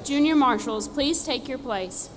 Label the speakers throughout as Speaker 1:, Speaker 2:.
Speaker 1: Junior marshals, please take your place.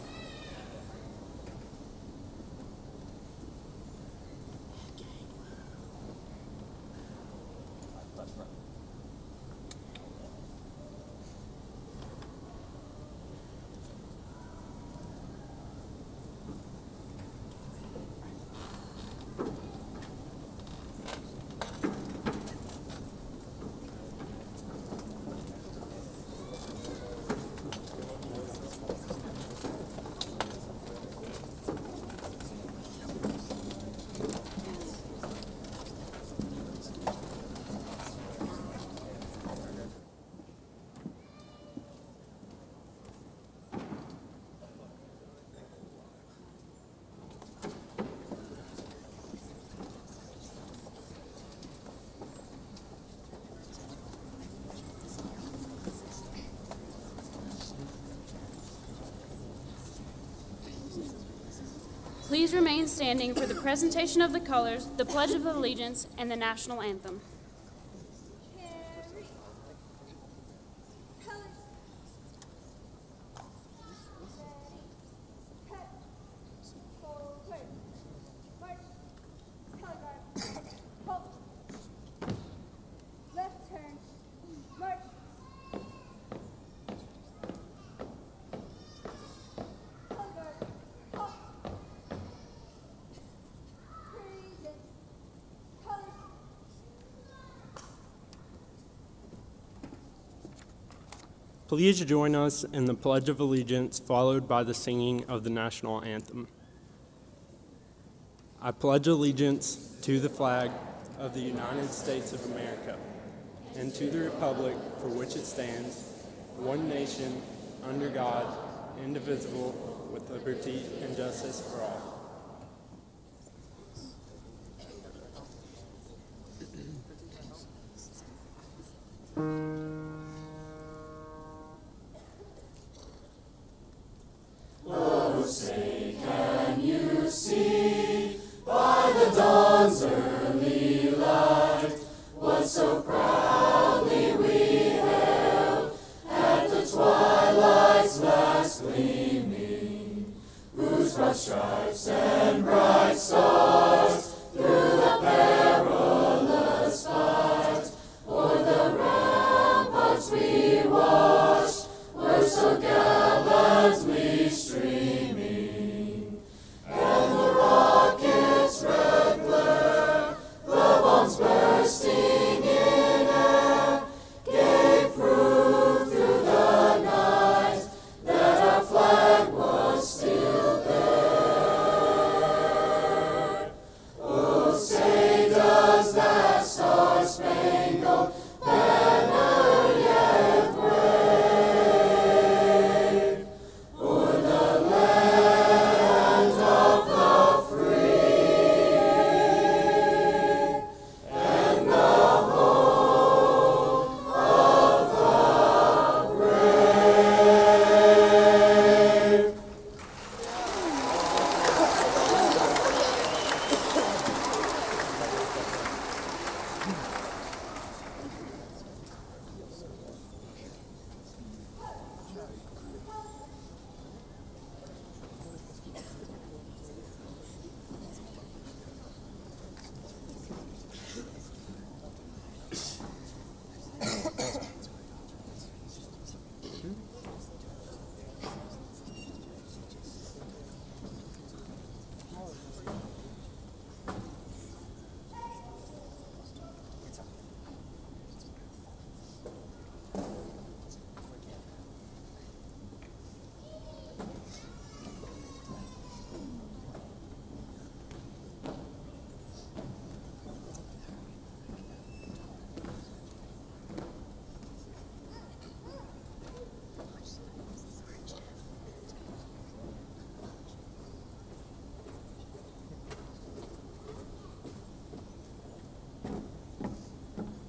Speaker 1: Please remain standing for the presentation of the colors, the Pledge of Allegiance, and the national anthem.
Speaker 2: Please join us in the Pledge of Allegiance, followed by the singing of the national anthem. I pledge allegiance to the flag of the United States of America and to the republic for which it stands, one nation, under God, indivisible, with liberty and justice for all.
Speaker 3: Oh, say, can you see by the dawn's early light what so proudly we hailed at the twilight's last gleaming, whose broad stripes and bright stars through the perilous fight o'er the ramparts we watched were so gallantly streaming, and the rocket's red glare, the bombs bursting in air, gave proof through the night that our flag was still there. Oh, say, does that star-spangled banner yet wave o'er the land of the free and the home of the brave?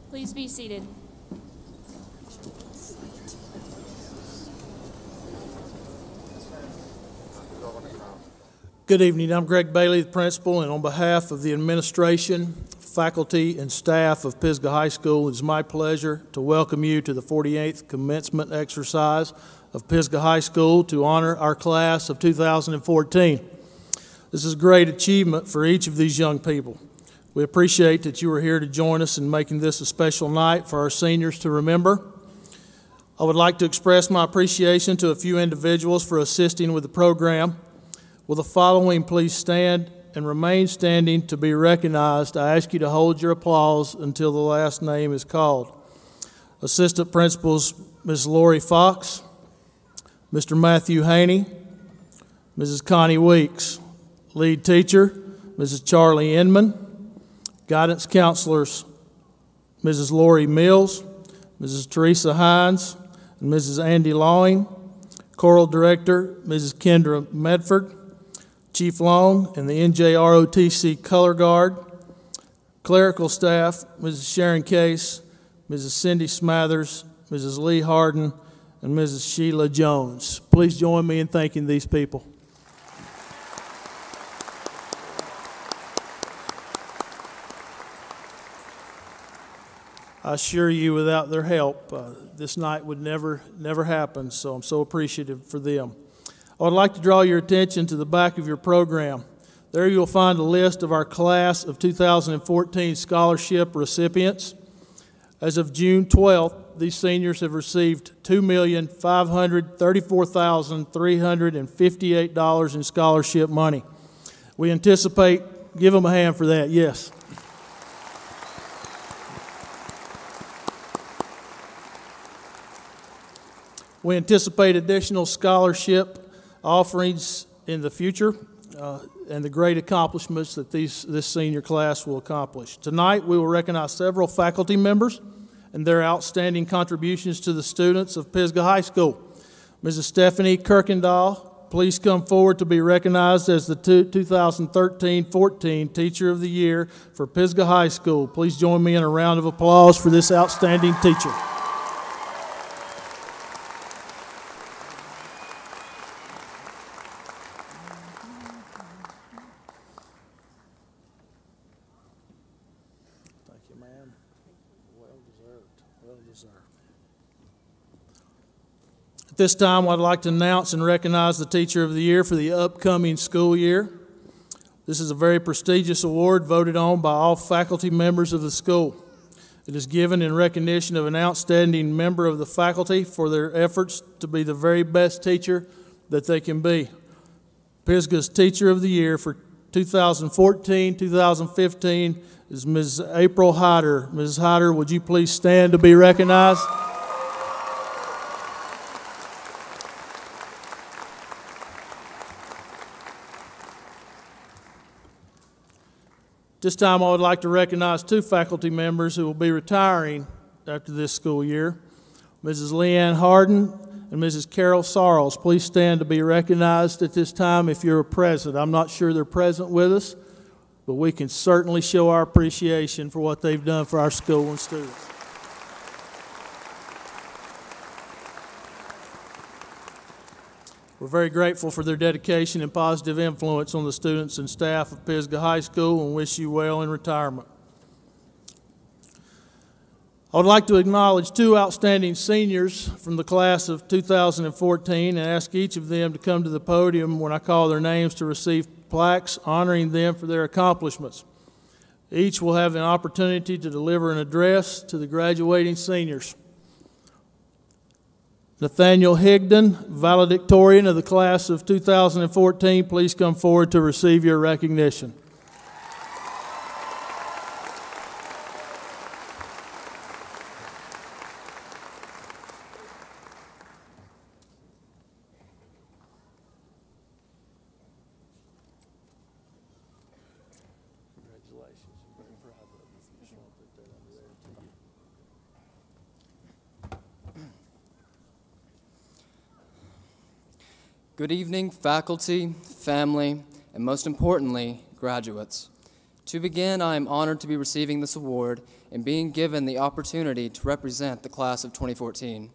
Speaker 1: Please be seated.
Speaker 4: Good evening. I'm Greg Bailey, the principal, and on behalf of the administration, faculty and staff of Pisgah High School, it is my pleasure to welcome you to the 48th commencement exercise of Pisgah High School to honor our class of 2014. This is a great achievement for each of these young people. We appreciate that you are here to join us in making this a special night for our seniors to remember. I would like to express my appreciation to a few individuals for assisting with the program. Will the following please stand and remain standing to be recognized? I ask you to hold your applause until the last name is called. Assistant Principals, Ms. Lori Fox, Mr. Matthew Haney, Mrs. Connie Weeks, Lead Teacher, Mrs. Charlie Inman, Guidance Counselors, Mrs. Lori Mills, Mrs. Teresa Hines, and Mrs. Andy Lawing, Choral Director, Mrs. Kendra Medford, Chief Long, and the NJROTC Color Guard, Clerical Staff, Mrs. Sharon Case, Mrs. Cindy Smathers, Mrs. Lee Harden, and Mrs. Sheila Jones. Please join me in thanking these people. I assure you, without their help, this night would never happen, so I'm so appreciative for them. I would like to draw your attention to the back of your program. There you'll find a list of our class of 2014 scholarship recipients. As of June 12th, these seniors have received $2,534,358 in scholarship money. We anticipate, give them a hand for that, yes. We anticipate additional scholarship offerings in the future and the great accomplishments that this senior class will accomplish. Tonight, we will recognize several faculty members and their outstanding contributions to the students of Pisgah High School. Mrs. Stephanie Kirkendall, please come forward to be recognized as the 2013-14 Teacher of the Year for Pisgah High School. Please join me in a round of applause for this outstanding teacher. At this time, I'd like to announce and recognize the Teacher of the Year for the upcoming school year. This is a very prestigious award voted on by all faculty members of the school. It is given in recognition of an outstanding member of the faculty for their efforts to be the very best teacher that they can be. Pisgah's Teacher of the Year for 2014-2015 is Ms. April Hyder. Ms. Hyder, would you please stand to be recognized? This time I would like to recognize two faculty members who will be retiring after this school year, Mrs. Leanne Harden and Mrs. Carol Sarles. Please stand to be recognized at this time if you're present. I'm not sure they're present with us, but we can certainly show our appreciation for what they've done for our school and students. We're very grateful for their dedication and positive influence on the students and staff of Pisgah High School and wish you well in retirement. I would like to acknowledge two outstanding seniors from the class of 2014 and ask each of them to come to the podium when I call their names to receive plaques honoring them for their accomplishments. Each will have an opportunity to deliver an address to the graduating seniors. Nathaniel Higdon, valedictorian of the class of 2014, please come forward to receive your recognition. Congratulations. I'm very proud of you. If you just want to put that under there to you.
Speaker 5: Good evening, faculty, family, and most importantly, graduates. To begin, I am honored to be receiving this award and being given the opportunity to represent the class of 2014.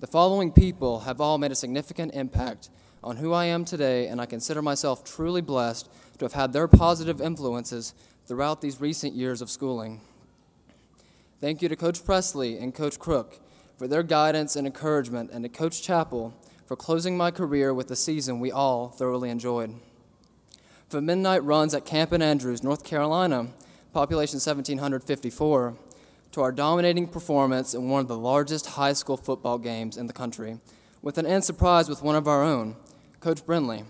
Speaker 5: The following people have all made a significant impact on who I am today, and I consider myself truly blessed to have had their positive influences throughout these recent years of schooling. Thank you to Coach Presley and Coach Crook for their guidance and encouragement, and to Coach Chappell for closing my career with a season we all thoroughly enjoyed. From midnight runs at Camp and Andrews, North Carolina, population 1,754, to our dominating performance in one of the largest high school football games in the country, with an end surprise with one of our own, Coach Brindley.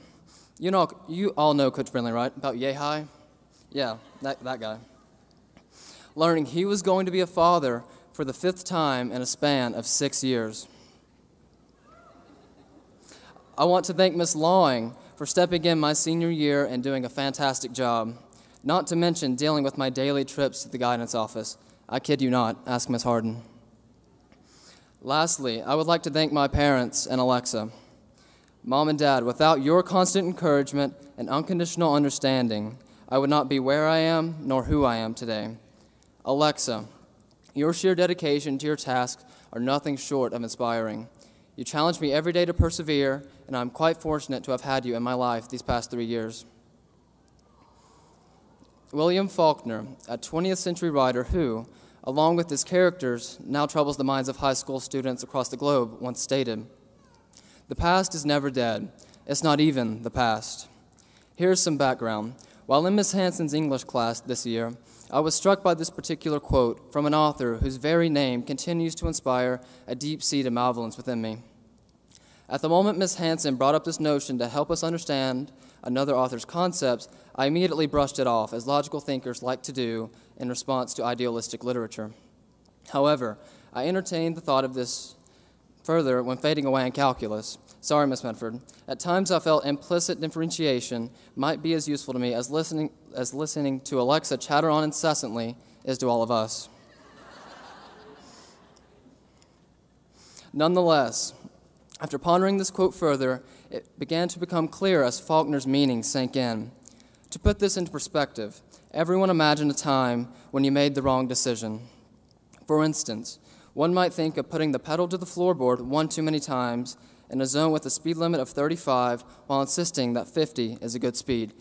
Speaker 5: You all know Coach Brindley, right? About Yay High? Yeah, that guy. Learning he was going to be a father for the 5th time in a span of 6 years. I want to thank Miss Lawing for stepping in my senior year and doing a fantastic job, not to mention dealing with my daily trips to the guidance office. I kid you not, ask Miss Harden. Lastly, I would like to thank my parents and Alexa. Mom and Dad, without your constant encouragement and unconditional understanding, I would not be where I am nor who I am today. Alexa, your sheer dedication to your tasks are nothing short of inspiring. You challenge me every day to persevere, and I'm quite fortunate to have had you in my life these past 3 years. William Faulkner, a 20th century writer who, along with his characters, now troubles the minds of high school students across the globe, once stated, "The past is never dead. It's not even the past." Here's some background. While in Miss Hanson's English class this year, I was struck by this particular quote from an author whose very name continues to inspire a deep-seated malevolence within me. At the moment Miss Hanson brought up this notion to help us understand another author's concepts, I immediately brushed it off, as logical thinkers like to do in response to idealistic literature. However, I entertained the thought of this further when fading away in calculus. Sorry, Miss Medford. At times I felt implicit differentiation might be as useful to me as listening to Alexa chatter on incessantly is to all of us. Nonetheless, after pondering this quote further, it began to become clear as Faulkner's meaning sank in. To put this into perspective, everyone imagined a time when you made the wrong decision. For instance, one might think of putting the pedal to the floorboard one too many times in a zone with a speed limit of 35 while insisting that 50 is a good speed.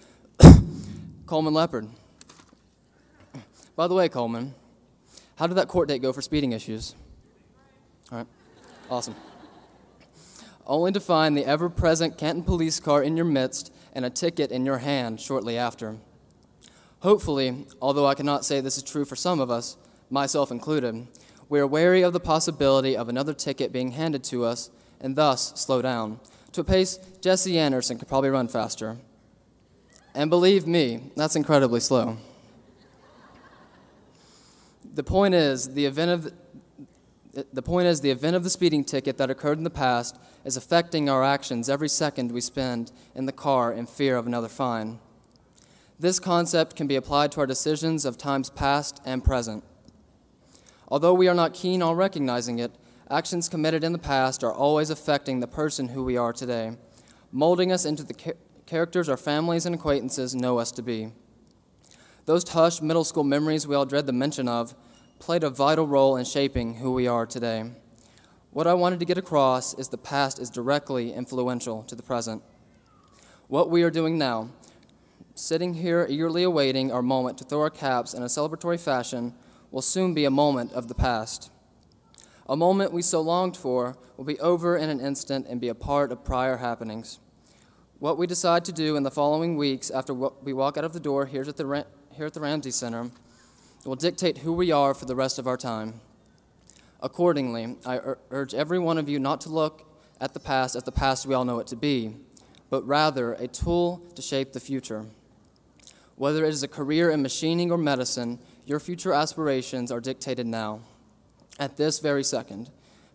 Speaker 5: Coleman Leopard. By the way, Coleman, how did that court date go for speeding issues? All right, awesome. Only to find the ever-present Canton police car in your midst and a ticket in your hand shortly after. Hopefully, although I cannot say this is true for some of us, myself included, we are wary of the possibility of another ticket being handed to us and thus slow down, to a pace Jesse Anderson could probably run faster. And believe me, that's incredibly slow. The point is, the event of the speeding ticket that occurred in the past is affecting our actions every second we spend in the car in fear of another fine. This concept can be applied to our decisions of times past and present. Although we are not keen on recognizing it, actions committed in the past are always affecting the person who we are today, molding us into the characters our families and acquaintances know us to be. Those hushed middle school memories we all dread the mention of played a vital role in shaping who we are today. What I wanted to get across is the past is directly influential to the present. What we are doing now, sitting here eagerly awaiting our moment to throw our caps in a celebratory fashion, will soon be a moment of the past. A moment we so longed for will be over in an instant and be a part of prior happenings. What we decide to do in the following weeks after we walk out of the door here at the Ramsey Center will dictate who we are for the rest of our time. Accordingly, I urge every one of you not to look at the past as the past we all know it to be, but rather a tool to shape the future. Whether it is a career in machining or medicine, your future aspirations are dictated now. At this very second,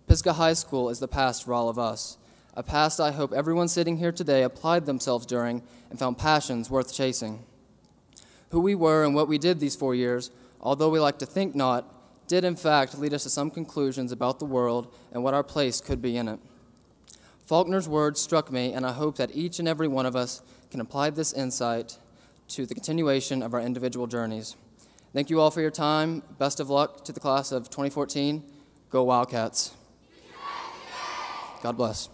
Speaker 5: Pisgah High School is the past for all of us, a past I hope everyone sitting here today applied themselves during and found passions worth chasing. Who we were and what we did these 4 years, although we like to think not, did in fact lead us to some conclusions about the world and what our place could be in it. Faulkner's words struck me, and I hope that each and every one of us can apply this insight to the continuation of our individual journeys. Thank you all for your time. Best of luck to the class of 2014. Go Wildcats. God bless.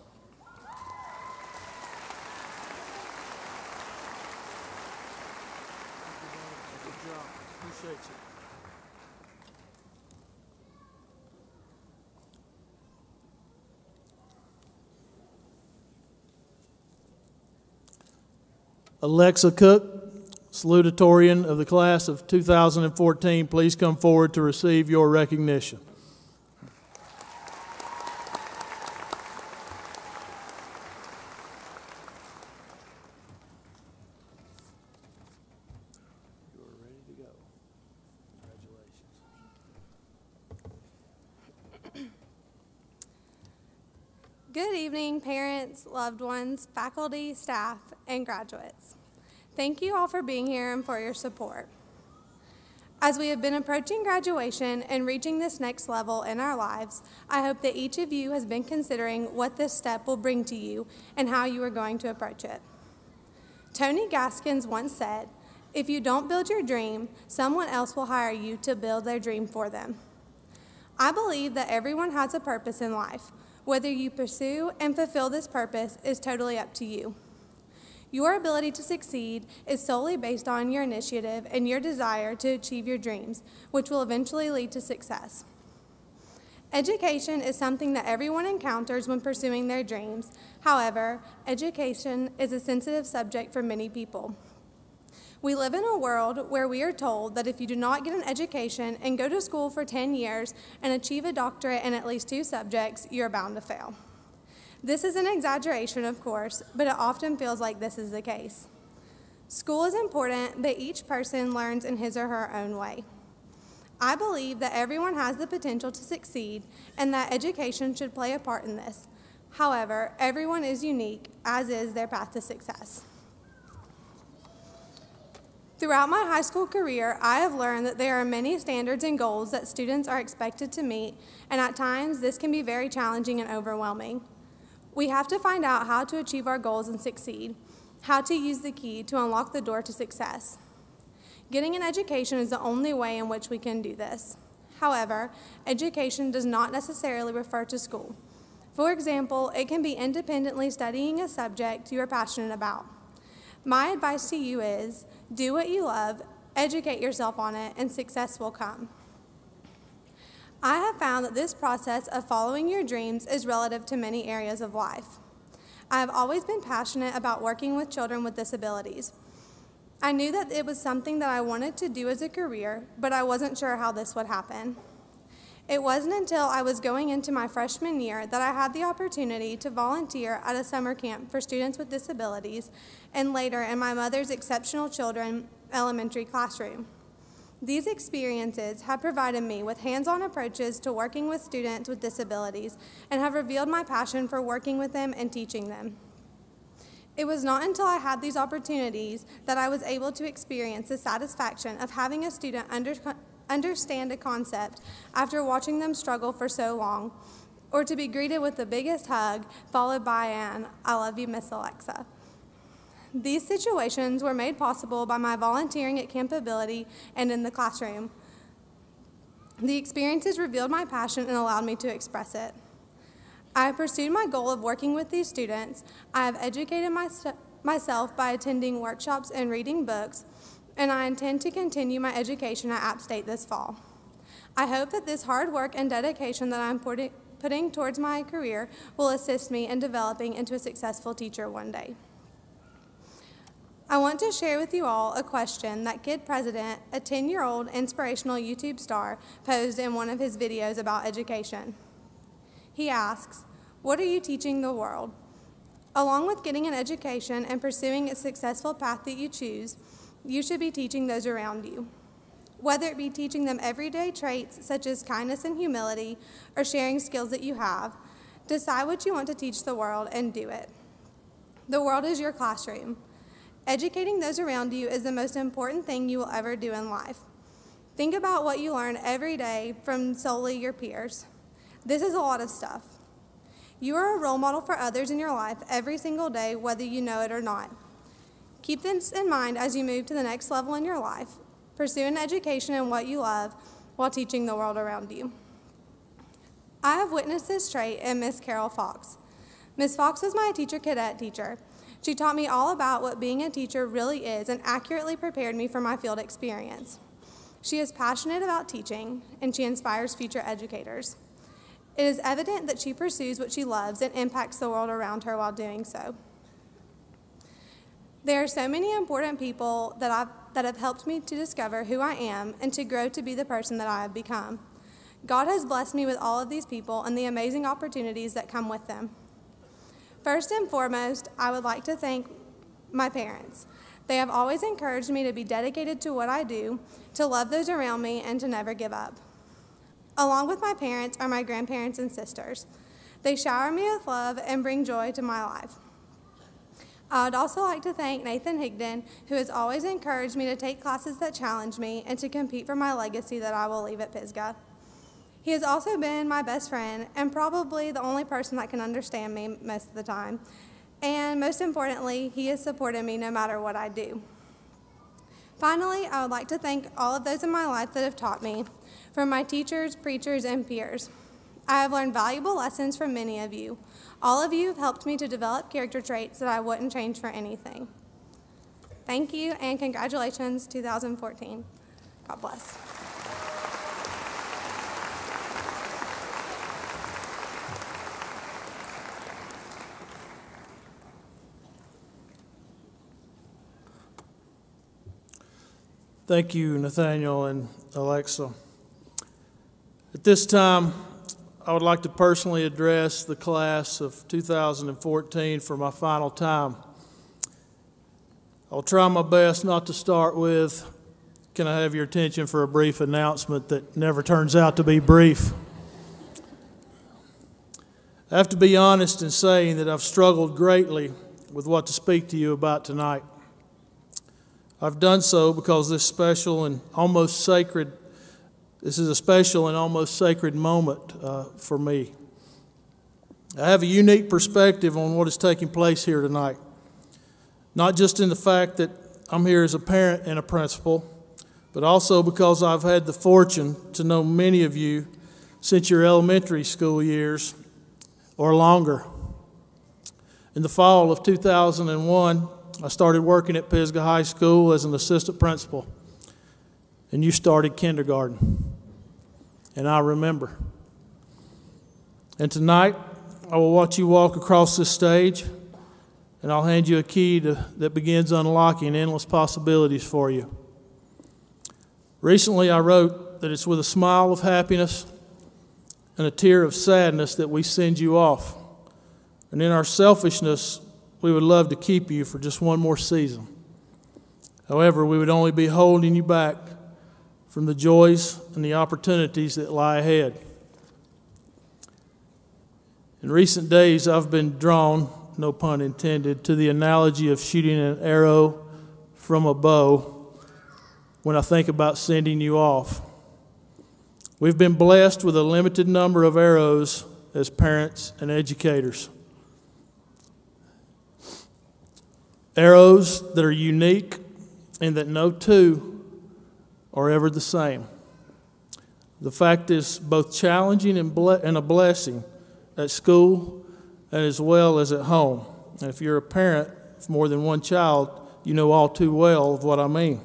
Speaker 4: Good job. Alexa Cook, salutatorian of the class of 2014, please come forward to receive your recognition.
Speaker 6: Good evening, parents, loved ones, faculty, staff, and graduates. Thank you all for being here and for your support. As we have been approaching graduation and reaching this next level in our lives, I hope that each of you has been considering what this step will bring to you and how you are going to approach it. Tony Gaskins once said, "If you don't build your dream, someone else will hire you to build their dream for them." I believe that everyone has a purpose in life. Whether you pursue and fulfill this purpose is totally up to you. Your ability to succeed is solely based on your initiative and your desire to achieve your dreams, which will eventually lead to success. Education is something that everyone encounters when pursuing their dreams. However, education is a sensitive subject for many people. We live in a world where we are told that if you do not get an education and go to school for 10 years and achieve a doctorate in at least 2 subjects, you're bound to fail. This is an exaggeration, of course, but it often feels like this is the case. School is important, but each person learns in his or her own way. I believe that everyone has the potential to succeed and that education should play a part in this. However, everyone is unique, as is their path to success. Throughout my high school career, I have learned that there are many standards and goals that students are expected to meet, and at times this can be very challenging and overwhelming. We have to find out how to achieve our goals and succeed, how to use the key to unlock the door to success. Getting an education is the only way in which we can do this. However, education does not necessarily refer to school. For example, it can be independently studying a subject you are passionate about. My advice to you is, do what you love, educate yourself on it, and success will come. I have found that this process of following your dreams is relative to many areas of life. I have always been passionate about working with children with disabilities. I knew that it was something that I wanted to do as a career, but I wasn't sure how this would happen. It wasn't until I was going into my freshman year that I had the opportunity to volunteer at a summer camp for students with disabilities and later in my mother's exceptional children elementary classroom. These experiences have provided me with hands-on approaches to working with students with disabilities and have revealed my passion for working with them and teaching them. It was not until I had these opportunities that I was able to experience the satisfaction of having a student understand a concept after watching them struggle for so long, or to be greeted with the biggest hug followed by an "I love you, Miss Alexa." These situations were made possible by my volunteering at Camp Ability and in the classroom. The experiences revealed my passion and allowed me to express it. I have pursued my goal of working with these students. I have educated myself by attending workshops and reading books, and I intend to continue my education at App State this fall. I hope that this hard work and dedication that I'm putting towards my career will assist me in developing into a successful teacher one day. I want to share with you all a question that Kid President, a 10-year-old inspirational YouTube star, posed in one of his videos about education. He asks, "What are you teaching the world?" Along with getting an education and pursuing a successful path that you choose, you should be teaching those around you. Whether it be teaching them everyday traits such as kindness and humility, or sharing skills that you have, decide what you want to teach the world and do it. The world is your classroom. Educating those around you is the most important thing you will ever do in life. Think about what you learn every day from solely your peers. This is a lot of stuff. You are a role model for others in your life every single day, whether you know it or not. Keep this in mind as you move to the next level in your life. Pursue an education in what you love while teaching the world around you. I have witnessed this trait in Miss Carol Fox. Miss Fox was my teacher cadet teacher. She taught me all about what being a teacher really is and accurately prepared me for my field experience. She is passionate about teaching, and she inspires future educators. It is evident that she pursues what she loves and impacts the world around her while doing so. There are so many important people that have helped me to discover who I am and to grow to be the person that I have become. God has blessed me with all of these people and the amazing opportunities that come with them. First and foremost, I would like to thank my parents. They have always encouraged me to be dedicated to what I do, to love those around me, and to never give up. Along with my parents are my grandparents and sisters. They shower me with love and bring joy to my life. I would also like to thank Nathan Higdon, who has always encouraged me to take classes that challenge me and to compete for my legacy that I will leave at Pisgah. He has also been my best friend and probably the only person that can understand me most of the time. And most importantly, he has supported me no matter what I do. Finally, I would like to thank all of those in my life that have taught me, from my teachers, preachers, and peers. I have learned valuable lessons from many of you. All of you have helped me to develop character traits that I wouldn't change for anything. Thank you, and congratulations, 2014. God bless.
Speaker 4: Thank you, Nathaniel and Alexa. At this time, I would like to personally address the class of 2014 for my final time. I'll try my best not to start with, can I have your attention for a brief announcement that never turns out to be brief. I have to be honest in saying that I've struggled greatly with what to speak to you about tonight. I've done so because this is a special and almost sacred moment for me. I have a unique perspective on what is taking place here tonight, not just in the fact that I'm here as a parent and a principal, but also because I've had the fortune to know many of you since your elementary school years or longer. In the fall of 2001, I started working at Pisgah High School as an assistant principal, and you started kindergarten, and I remember. And tonight, I will watch you walk across this stage, and I'll hand you a key that begins unlocking endless possibilities for you. Recently, I wrote that it's with a smile of happiness and a tear of sadness that we send you off, and in our selfishness, we would love to keep you for just one more season. However, we would only be holding you back from the joys and the opportunities that lie ahead. In recent days, I've been drawn, no pun intended, to the analogy of shooting an arrow from a bow when I think about sending you off. We've been blessed with a limited number of arrows as parents and educators. Arrows that are unique and that no two are ever the same. The fact is both challenging and a blessing at school and as well as at home. And if you're a parent of more than one child, you know all too well of what I mean.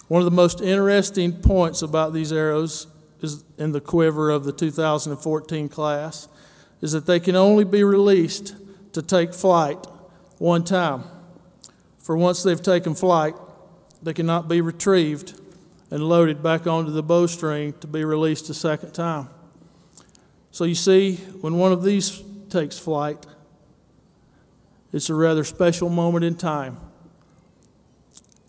Speaker 4: One of the most interesting points about these arrows is in the quiver of the 2014 class is that they can only be released to take flight one time. For once they've taken flight, they cannot be retrieved and loaded back onto the bowstring to be released a second time. So you see, when one of these takes flight, it's a rather special moment in time.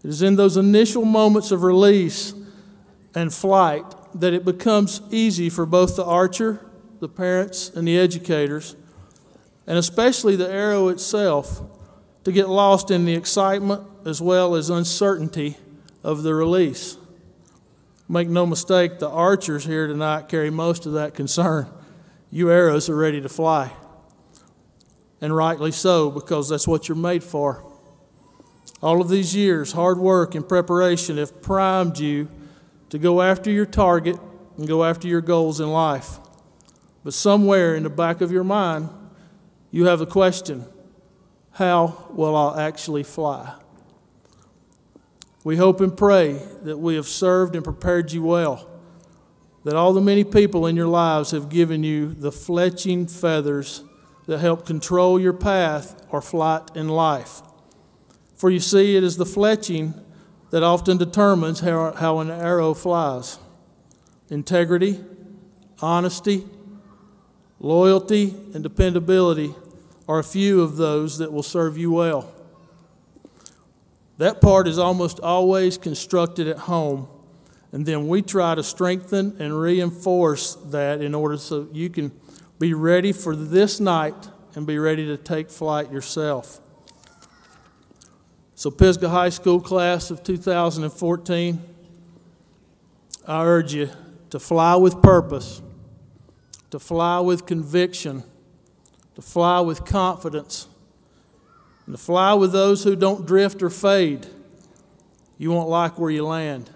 Speaker 4: It is in those initial moments of release and flight that it becomes easy for both the archer, the parents, and the educators, and especially the arrow itself, to get lost in the excitement as well as uncertainty of the release. Make no mistake, the archers here tonight carry most of that concern. You arrows are ready to fly, and rightly so, because that's what you're made for. All of these years, hard work and preparation have primed you to go after your target and go after your goals in life. But somewhere in the back of your mind, you have a question: how will I actually fly? We hope and pray that we have served and prepared you well, that all the many people in your lives have given you the fletching feathers that help control your path or flight in life. For you see, it is the fletching that often determines how an arrow flies. Integrity, honesty, loyalty, and dependability are a few of those that will serve you well. That part is almost always constructed at home, and then we try to strengthen and reinforce that in order so you can be ready for this night and be ready to take flight yourself. So Pisgah High School class of 2014, I urge you to fly with purpose, to fly with conviction, to fly with confidence, and to fly with those who don't drift or fade. You won't like where you land.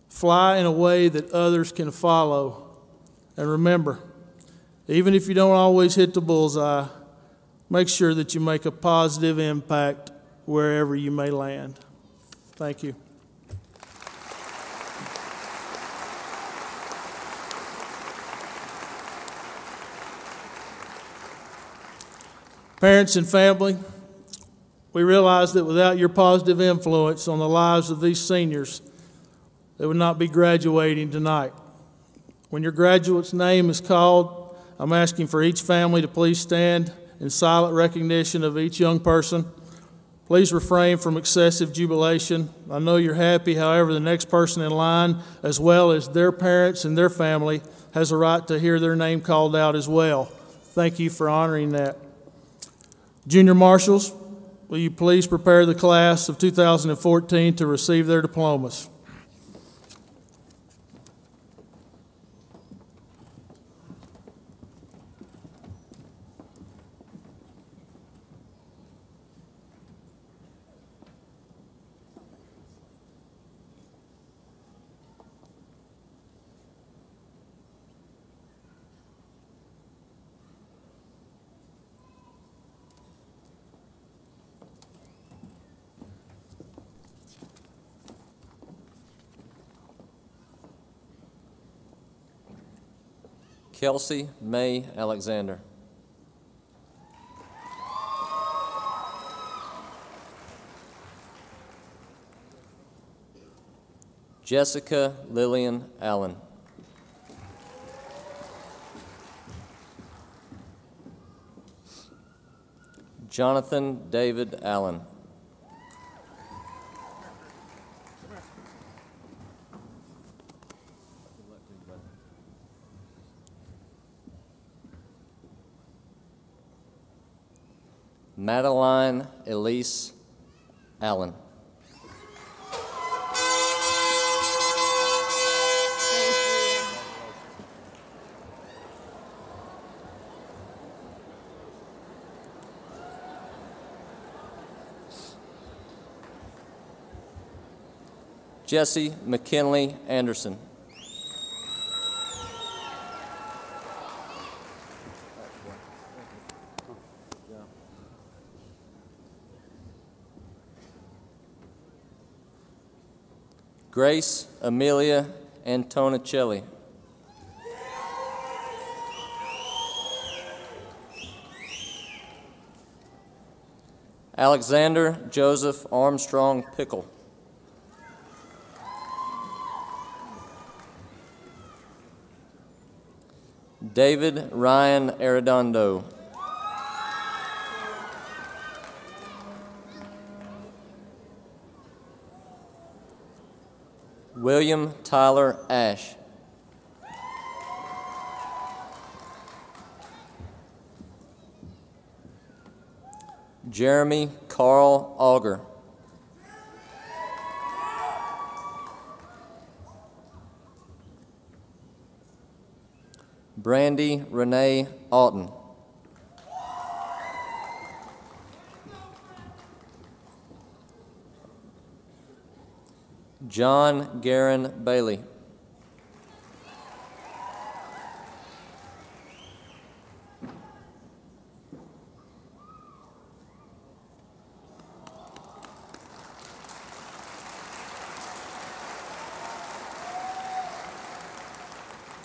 Speaker 4: Fly in a way that others can follow. And remember, even if you don't always hit the bullseye, make sure that you make a positive impact wherever you may land. Thank you. Parents and family, we realize that without your positive influence on the lives of these seniors, they would not be graduating tonight. When your graduate's name is called, I'm asking for each family to please stand in silent recognition of each young person. Please refrain from excessive jubilation. I know you're happy, however, the next person in line, as well as their parents and their family, has a right to hear their name called out as well. Thank you for honoring that. Junior marshals, will you please prepare the class of 2014 to receive their diplomas?
Speaker 7: Kelsey May Alexander. Jessica Lillian Allen. Jonathan David Allen. Madeline Elise Allen. Jesse McKinley Anderson. Grace Amelia Antonicelli. Alexander Joseph Armstrong Pickle. David Ryan Arredondo. William Tyler Ash. Jeremy Carl Auger. Brandy Renee Auten. John Garin Bailey.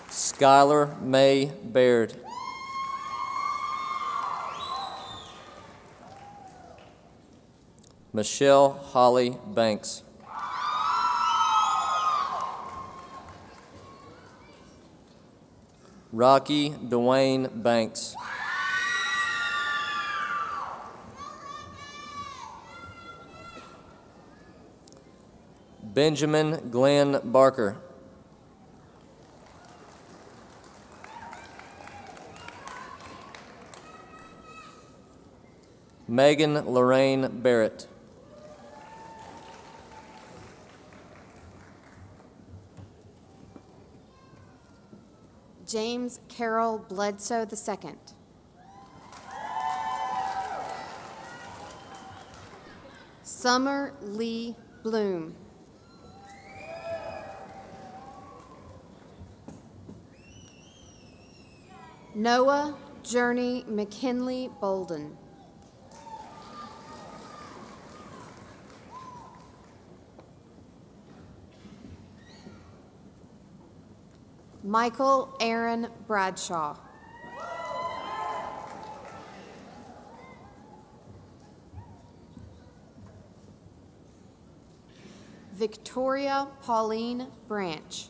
Speaker 7: Skylar May Baird. Michelle Holly Banks. Rocky Dwayne Banks. Benjamin Glenn Barker. Megan Lorraine Barrett.
Speaker 8: James Carroll Bledsoe II. Summer Lee Bloom. Noah Journey McKinley Bolden. Michael Aaron Bradshaw. Victoria Pauline Branch.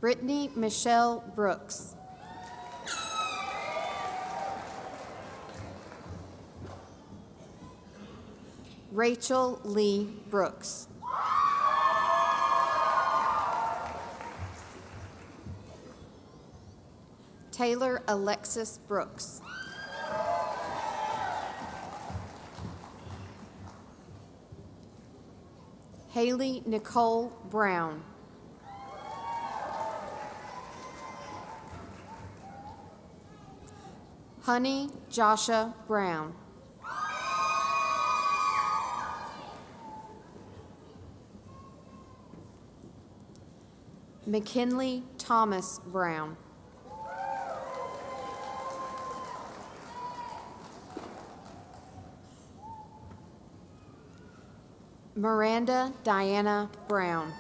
Speaker 8: Brittany Michelle Brooks. Rachel Lee Brooks. Taylor Alexis Brooks. Haley Nicole Brown. Honey Joshua Brown. McKinley Thomas Brown. Miranda Diana Brown.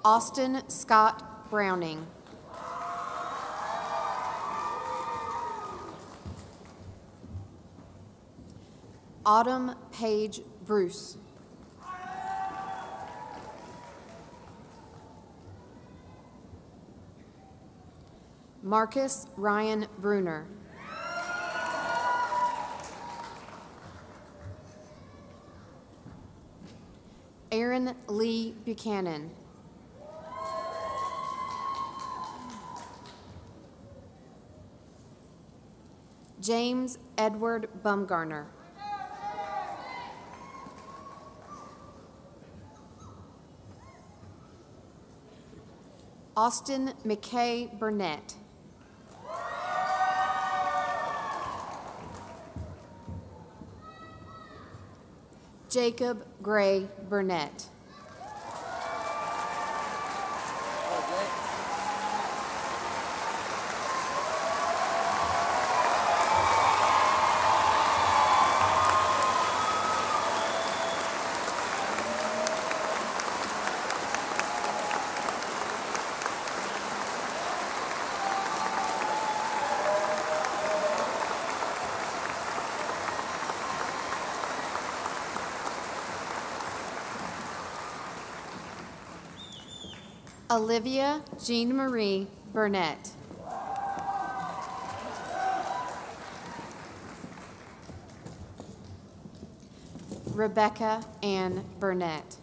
Speaker 8: Austin Scott Browning. Autumn Page Bruce. Marcus Ryan Bruner. Aaron Lee Buchanan. James Edward Bumgarner. Austin McKay Burnett. Jacob Gray Burnett. Olivia Jean Marie Burnett. Rebecca Ann Burnett.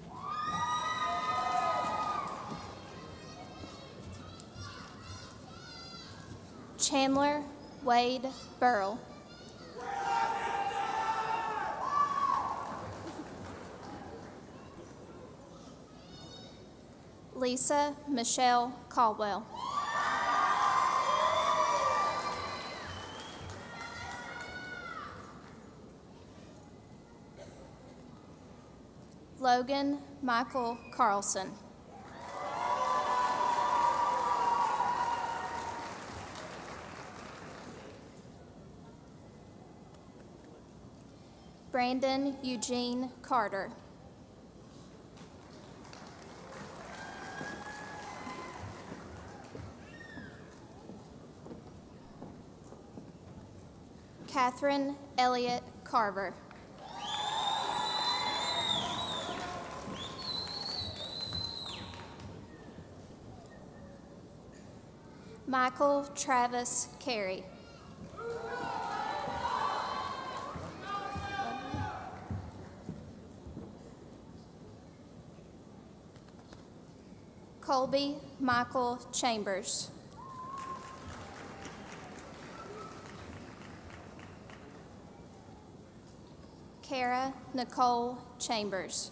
Speaker 9: Chandler Wade Burrell. Lisa Michelle Caldwell. Logan Michael Carlson. Brandon Eugene Carter. Catherine Elliott Carver. Michael Travis Carey. Colby Michael Chambers. Kara Nicole Chambers.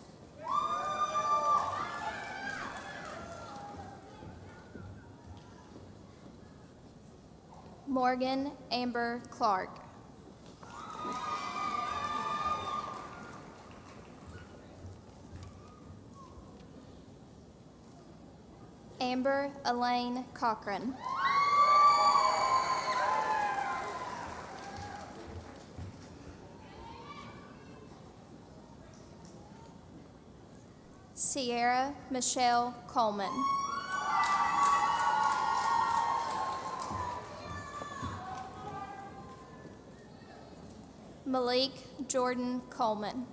Speaker 9: Morgan Amber Clark. Amber Elaine Cochran. Sierra Michelle Coleman. Malik Jordan Coleman.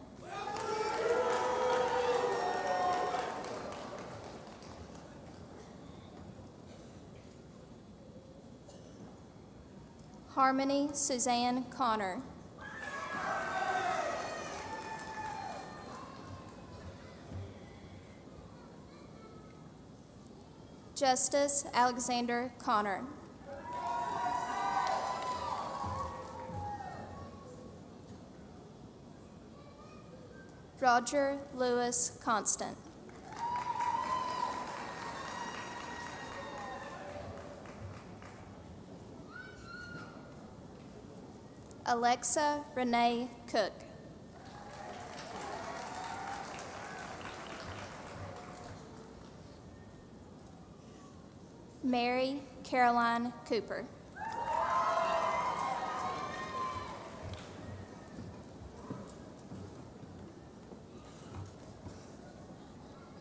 Speaker 9: Harmony Suzanne Connor. Justice Alexander Connor. Roger Lewis Constant. Alexa Renee Cook. Mary Caroline Cooper.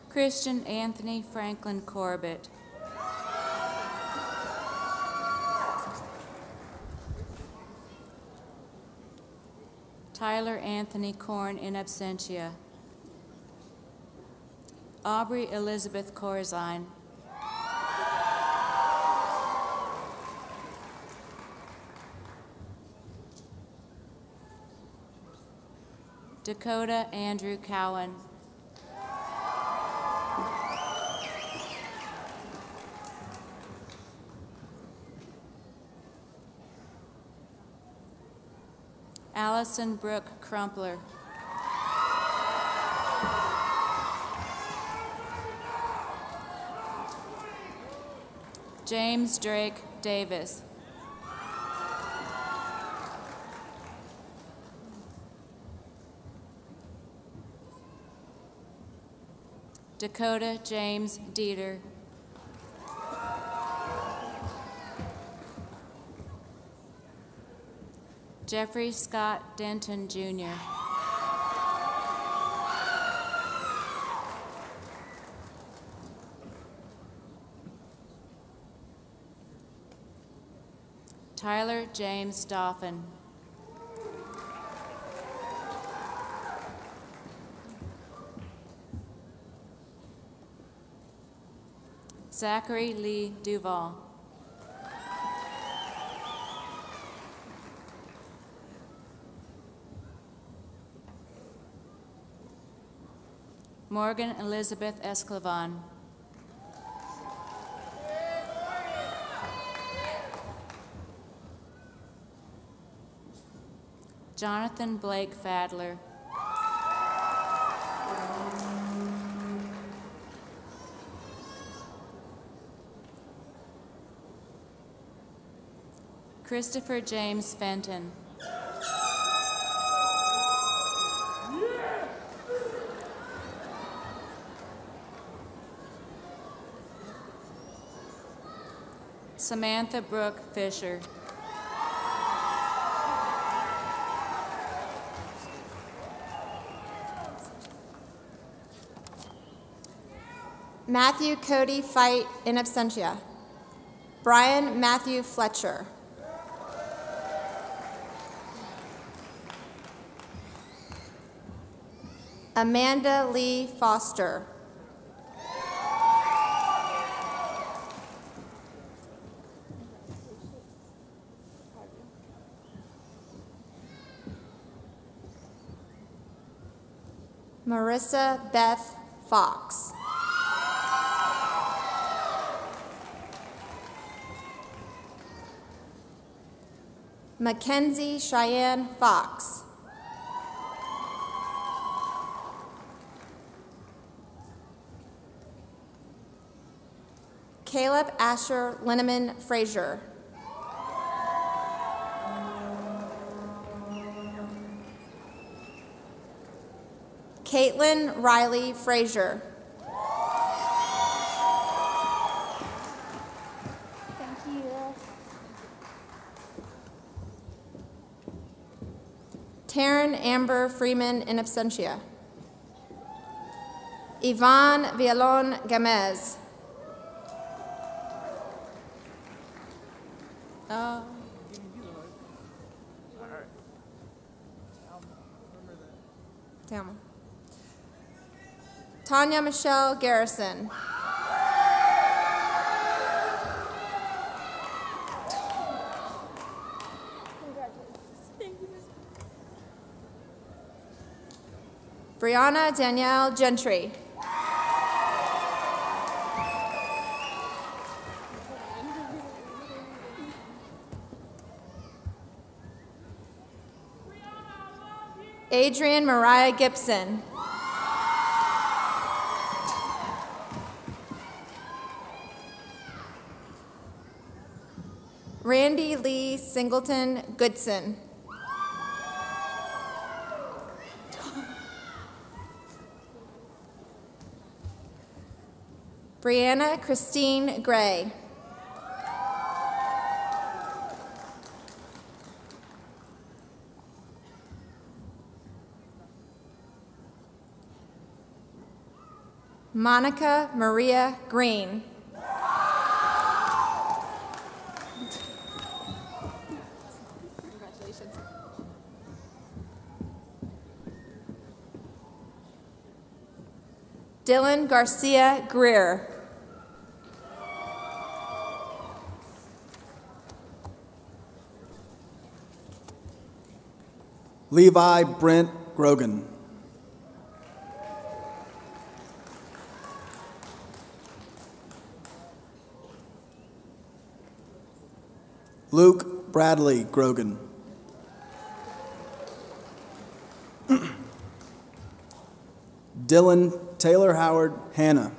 Speaker 10: Christian Anthony Franklin Corbett. Tyler Anthony Korn in absentia. Aubrey Elizabeth Corzine. Dakota Andrew Cowan. Allison Brooke Crumpler. James Drake Davis. Dakota James Dieter. Jeffrey Scott Denton, Jr. Tyler James Dauphin. Zachary Lee Duval. Morgan Elizabeth Esclavan. Jonathan Blake Fadler. Christopher James Fenton. Samantha Brooke Fisher.
Speaker 11: Matthew Cody Fight in absentia. Brian Matthew Fletcher. Amanda Lee Foster. Marissa Beth Fox. Mackenzie Cheyenne Fox. Caleb Asher Linneman Frazier. Caitlin Riley Frazier.
Speaker 9: Thank you.
Speaker 11: Taryn Amber Freeman in absentia. Yvonne Villon Gamez. Thelma. Tanya Michelle Garrison. Brianna Danielle Gentry. Adrian Mariah Gibson. Randy Lee Singleton Goodson. Brianna Christine Gray. Monica Maria Green. Congratulations. Dylan Garcia Greer.
Speaker 12: Levi Brent Grogan. Luke Bradley Grogan. Dylan Taylor Howard Hanna.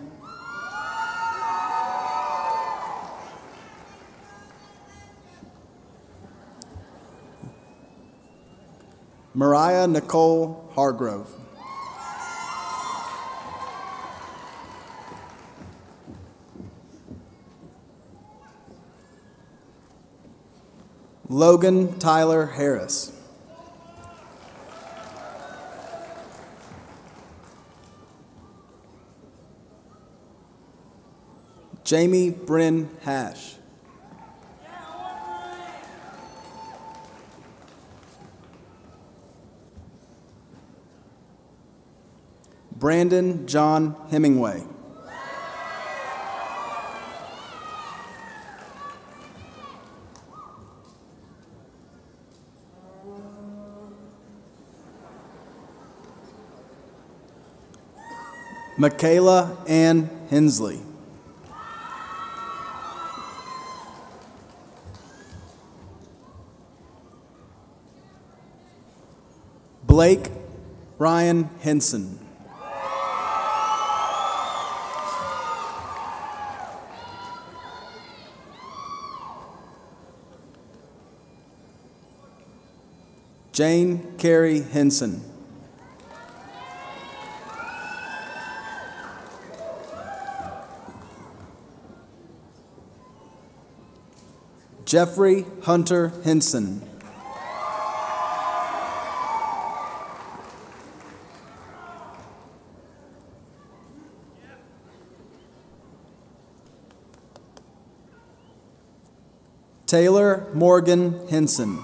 Speaker 12: Mariah Nicole Hargrove. Logan Tyler Harris. Jamie Bryn Hash. Brandon John Hemingway. Michaela Ann Hensley. Blake Ryan Henson. Jane Carey Henson. Jeffrey Hunter Henson. Taylor Morgan Henson.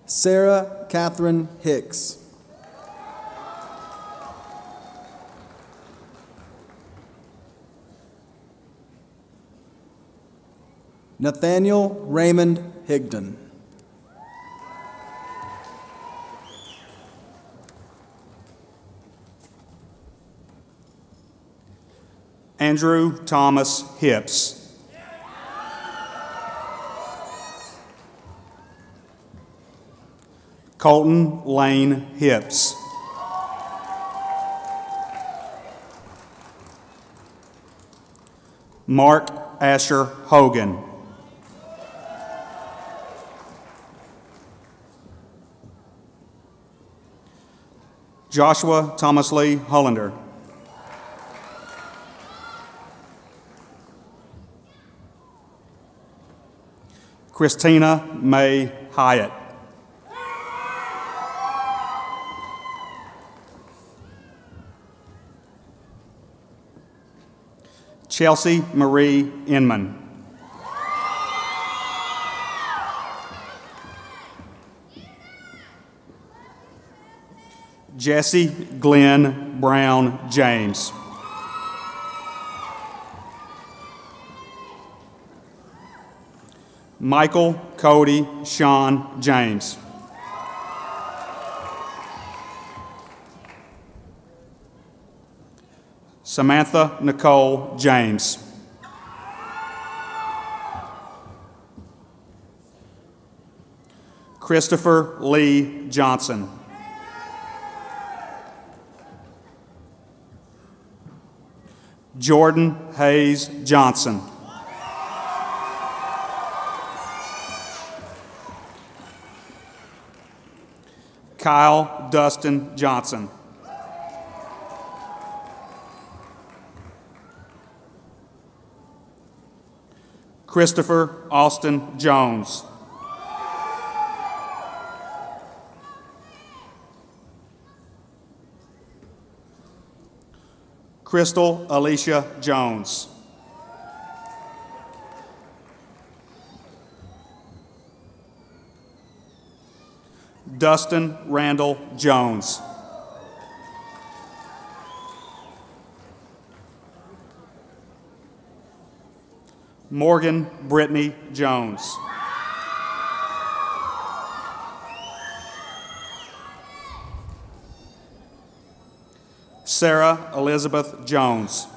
Speaker 12: Sarah Catherine Hicks. Nathaniel Raymond Higdon.
Speaker 13: Andrew Thomas Hips. Colton Lane Hips. Mark Asher Hogan. Joshua Thomas Lee Hollander. Christina May Hyatt. Chelsea Marie Inman. Jesse Glenn Brown James. Michael Cody Sean James. Samantha Nicole James. Christopher Lee Johnson. Jordan Hayes Johnson. Kyle Dustin Johnson. Christopher Austin Jones. Crystal Alicia Jones. Dustin Randall Jones. Morgan Brittany Jones. Sarah Elizabeth Jones.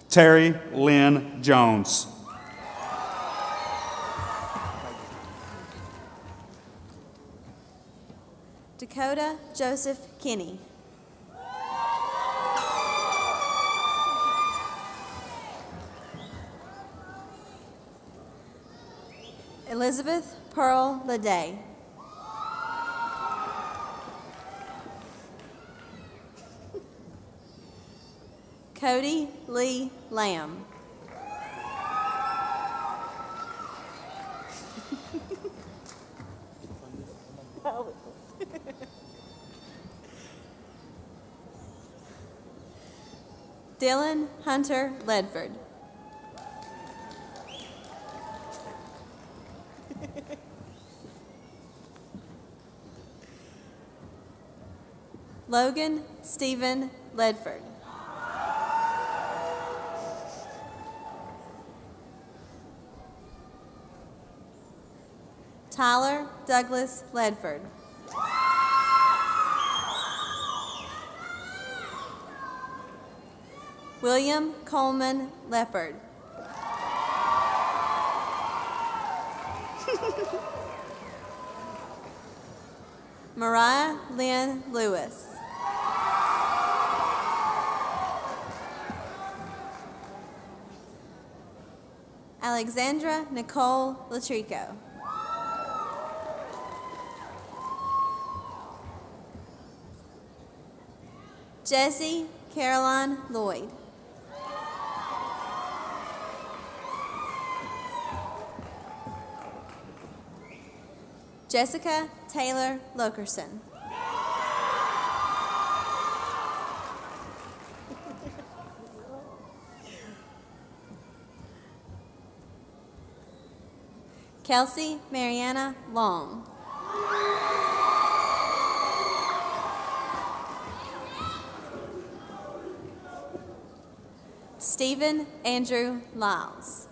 Speaker 13: Terry Lynn Jones.
Speaker 11: Dakota Joseph Kinney. Elizabeth Pearl Leday. Cody Lee Lamb. Dylan Hunter Ledford. Logan Stephen Ledford. Tyler Douglas Ledford. William Coleman Leopard. Mariah Lynn Lewis. Alexandra Nicole Latrico. Jessie Caroline Lloyd. Jessica Taylor Lokerson. Kelsey Mariana Long. Stephen Andrew Lyles.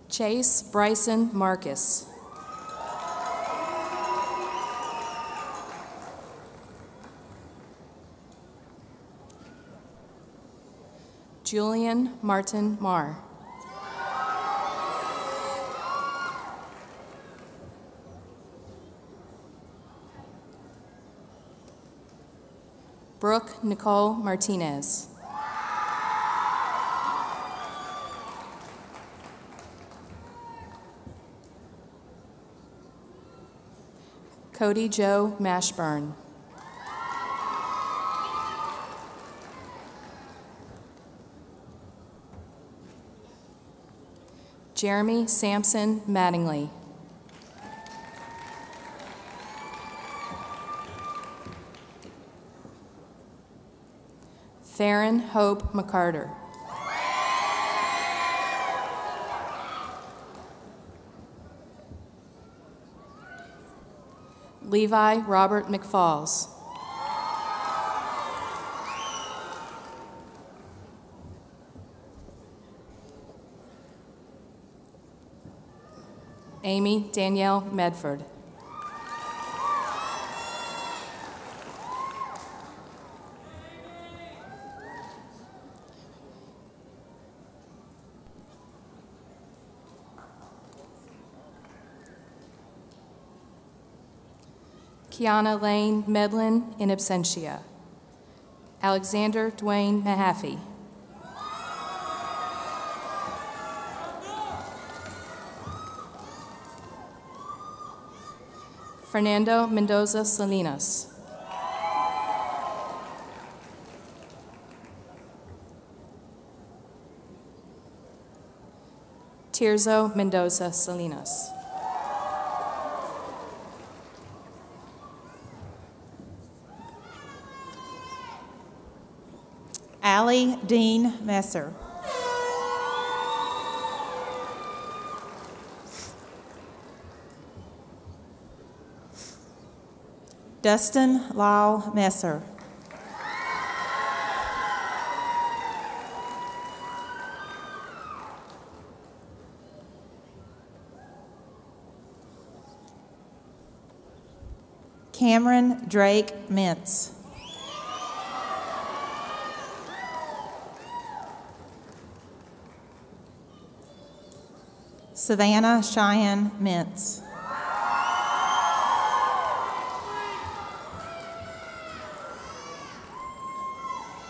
Speaker 10: Chase Bryson Marcus. Julian Martin Marr. Brooke Nicole Martinez. Cody Joe Mashburn. Jeremy Sampson Mattingly. Theron Hope McCarter. Levi Robert McFalls. Amy Danielle Medford. Kiana Lane Medlin in absentia. Alexander Dwayne Mahaffey. Fernando Mendoza Salinas. Tirzo Mendoza Salinas.
Speaker 14: Allie Dean Messer. Dustin Lyle Messer. Cameron Drake Mintz. Savannah Cheyenne Mintz.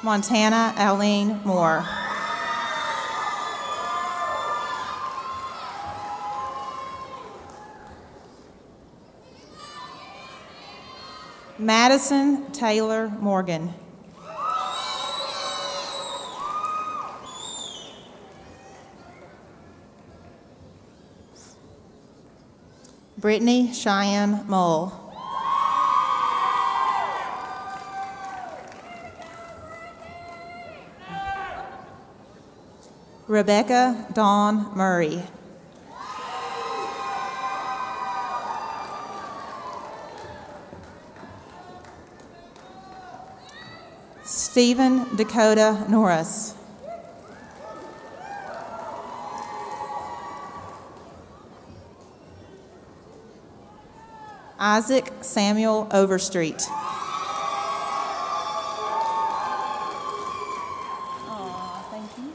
Speaker 14: Montana Aline Moore. Madison Taylor Morgan. Brittany Cheyenne Mull. Rebecca Dawn Murray. Stephen Dakota Norris. Isaac Samuel Overstreet. Aw, thank you.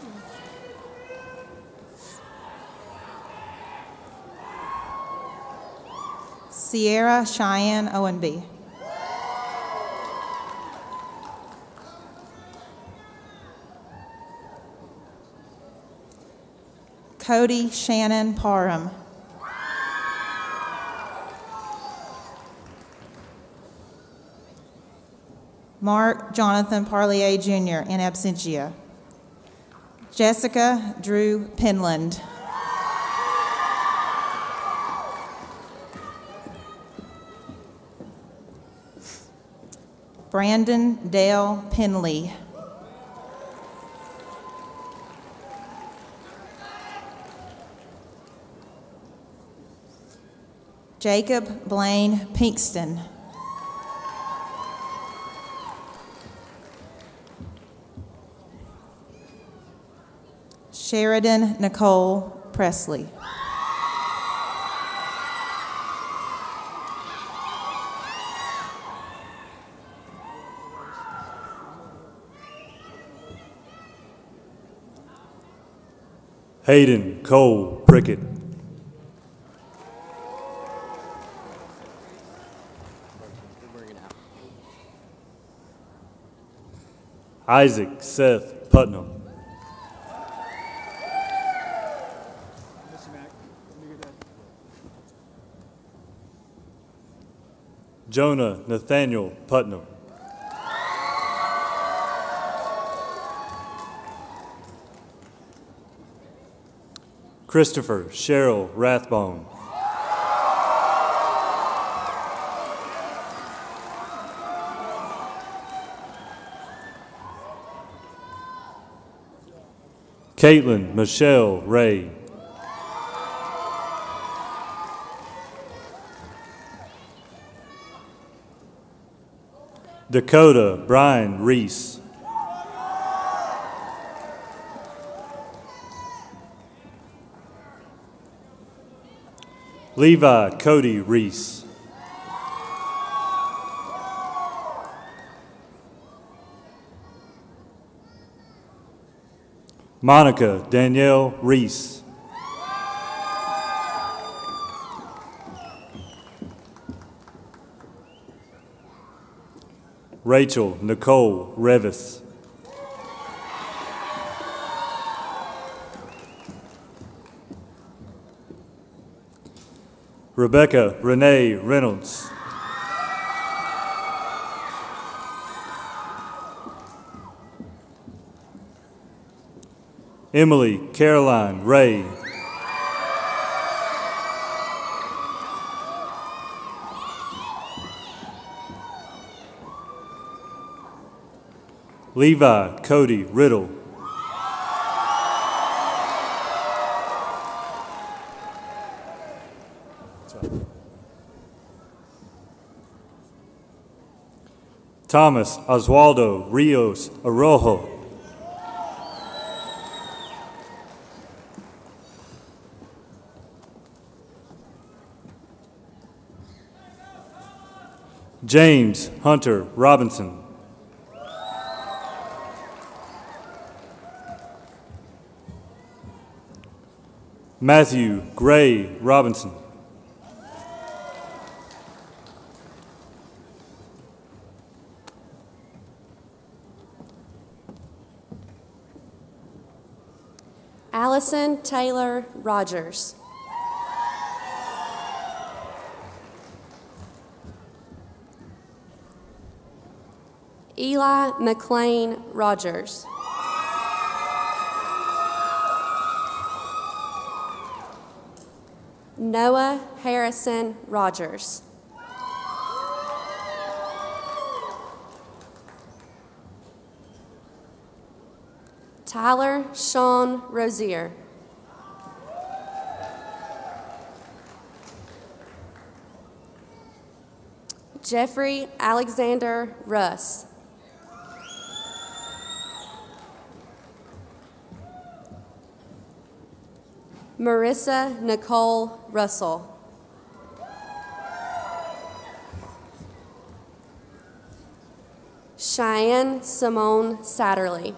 Speaker 14: Sierra Cheyenne Owenby. Cody Shannon Parham. Mark Jonathan Parlier Jr. in absentia. Jessica Drew Penland. Brandon Dale Penley. Jacob Blaine Pinkston. Sheridan Nicole Presley.
Speaker 15: Hayden Cole Prickett. Isaac Seth Putnam. Jonah Nathaniel Putnam. Christopher Cheryl Rathbone. Caitlin Michelle Ray. Dakota Brian Reese. Levi Cody Reese. Monica Danielle Reese. Rachel Nicole Revis. Rebecca Renee Reynolds. Emily Caroline Ray. Levi Cody Riddle. Thomas Oswaldo Rios Arojo. James Hunter Robinson. Matthew Gray Robinson.
Speaker 16: Allison Taylor Rogers. Eli McLean Rogers. Noah Harrison Rogers. Tyler Sean Rozier. Jeffrey Alexander Russ. Marissa Nicole Russell. Cheyenne Simone Satterley.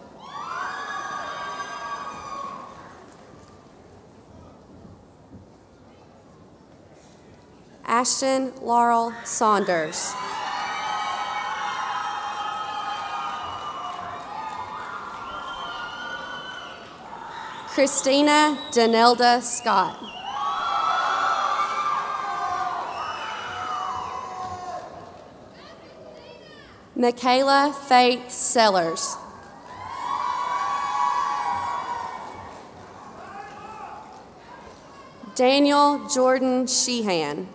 Speaker 16: Ashton Laurel Saunders. Christina Danelda Scott. Michaela Faith Sellers. Daniel Jordan Sheehan.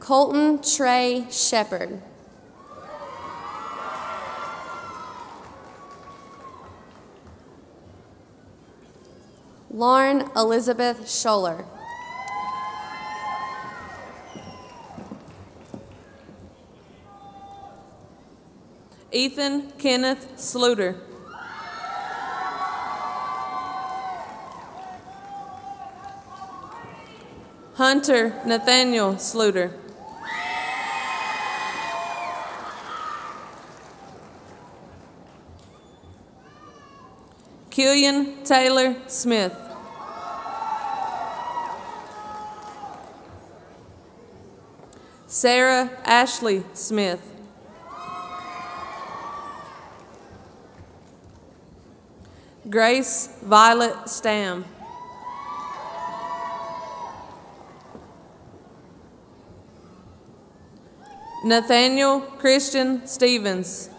Speaker 16: Colton Trey Shepard. Lauren Elizabeth Scholler.
Speaker 17: Ethan Kenneth Sluter. Hunter Nathaniel Sluter. Killian Taylor Smith. Sarah Ashley Smith. Grace Violet Stam. Nathaniel Christian Stevens.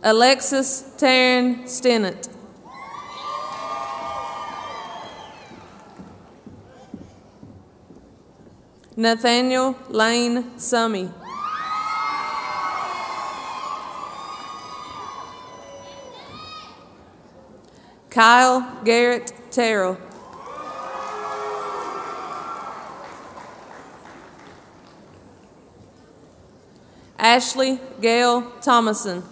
Speaker 17: Alexis Taryn Stennett. Nathaniel Lane Summy. Kyle Garrett Terrell. Ashley Gail Thomason.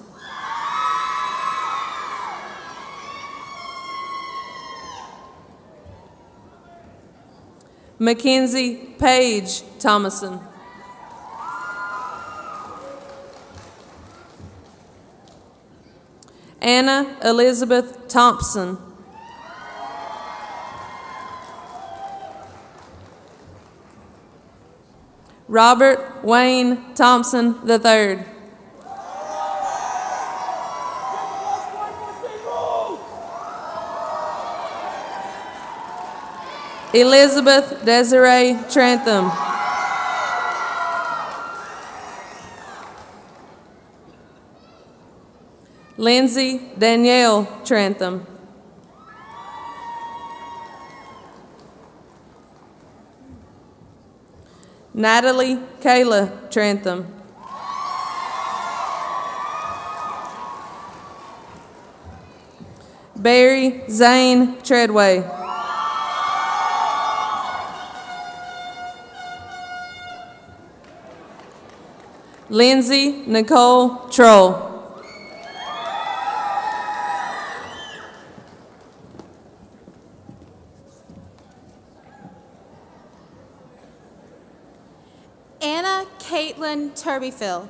Speaker 17: Mackenzie Paige Thomason. Anna Elizabeth Thompson. Robert Wayne Thompson III. Elizabeth Desiree Trantham. Lindsay Danielle Trantham. Natalie Kayla Trantham. Barry Zane Treadway. Lindsay Nicole Troll.
Speaker 11: Anna Caitlin Turbyfield.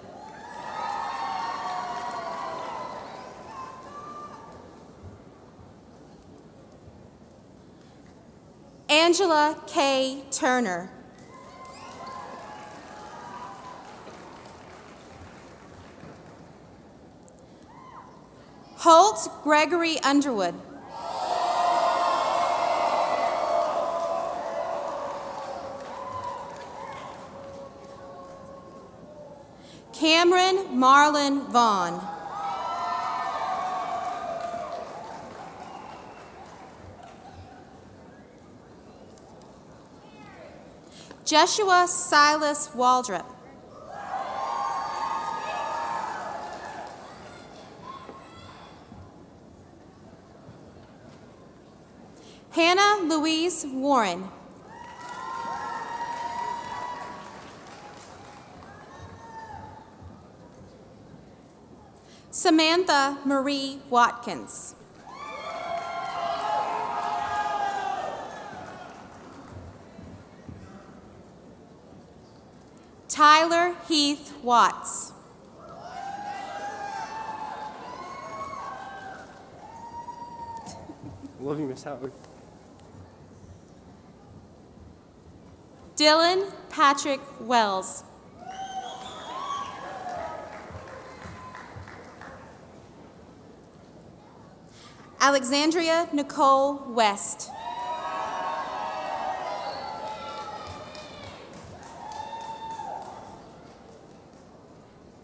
Speaker 11: Angela K. Turner. Holt Gregory Underwood. Cameron Marlon Vaughn. Joshua Silas Waldrop. Hannah Louise Warren. Samantha Marie Watkins. Tyler Heath Watts.
Speaker 2: Love you, Miss Howard.
Speaker 11: Dylan Patrick Wells. Alexandria Nicole West.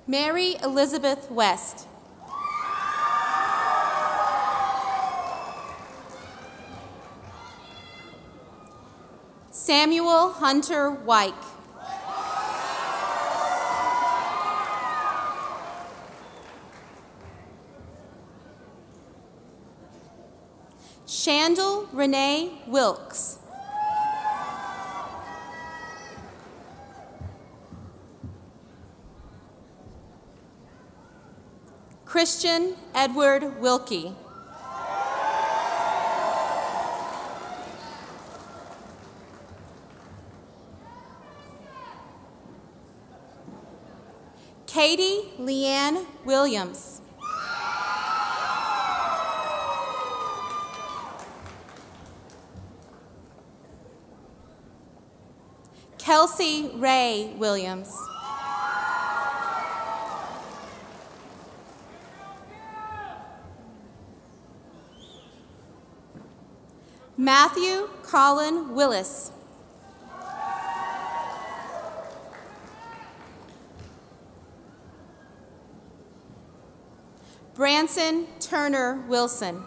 Speaker 11: Mary Elizabeth West. Samuel Hunter Wyke. Shandel Renee Wilkes. Christian Edward Wilkie. Katie Leanne Williams. Kelsey Ray Williams. Matthew Colin Willis. Branson Turner Wilson.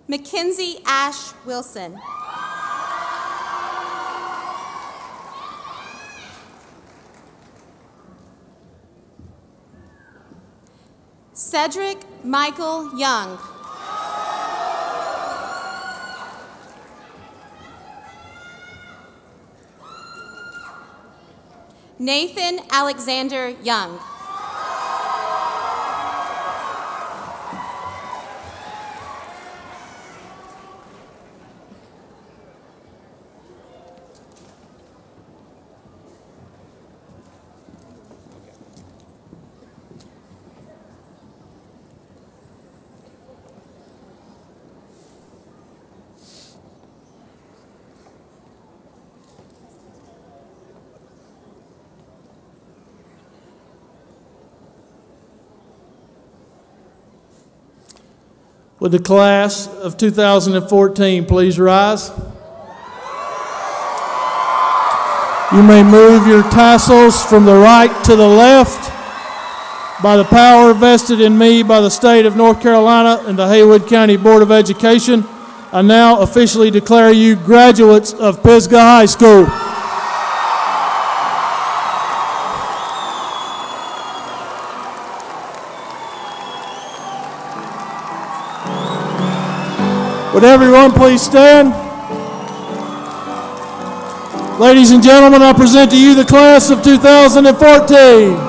Speaker 11: Mackenzie Ash Wilson. Cedric Michael Young. Nathan Alexander Young.
Speaker 4: Would the class of 2014 please rise? You may move your tassels from the right to the left. By the power vested in me by the state of North Carolina and the Haywood County Board of Education, I now officially declare you graduates of Pisgah High School. Would everyone please stand? Ladies and gentlemen, I present to you the class of 2014.